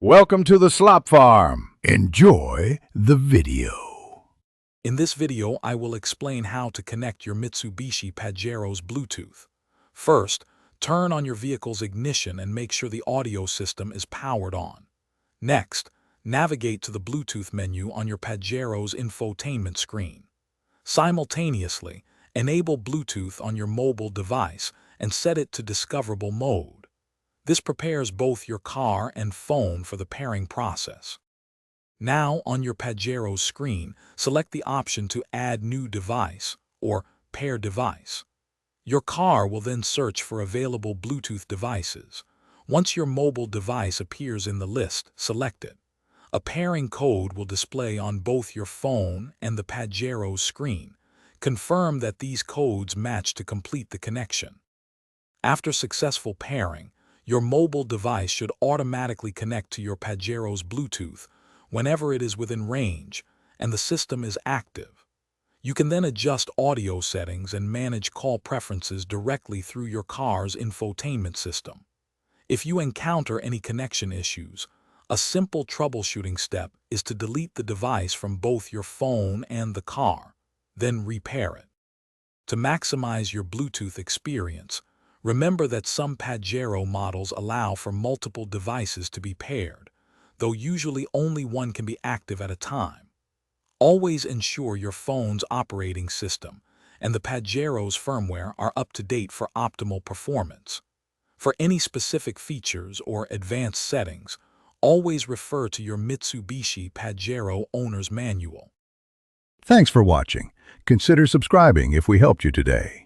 Welcome to the Slop Farm. Enjoy the video. In this video, I will explain how to connect your Mitsubishi Pajero's Bluetooth. First, turn on your vehicle's ignition and make sure the audio system is powered on. Next, navigate to the Bluetooth menu on your Pajero's infotainment screen. Simultaneously, enable Bluetooth on your mobile device and set it to discoverable mode. This prepares both your car and phone for the pairing process. Now, on your Pajero's screen, select the option to Add New Device or Pair Device. Your car will then search for available Bluetooth devices. Once your mobile device appears in the list, select it. A pairing code will display on both your phone and the Pajero's screen. Confirm that these codes match to complete the connection. After successful pairing, your mobile device should automatically connect to your Pajero's Bluetooth whenever it is within range and the system is active. You can then adjust audio settings and manage call preferences directly through your car's infotainment system. If you encounter any connection issues, a simple troubleshooting step is to delete the device from both your phone and the car, then repair it. To maximize your Bluetooth experience, remember that some Pajero models allow for multiple devices to be paired, though usually only one can be active at a time. Always ensure your phone's operating system and the Pajero's firmware are up to date for optimal performance. For any specific features or advanced settings, always refer to your Mitsubishi Pajero owner's manual. Thanks for watching. Consider subscribing if we helped you today.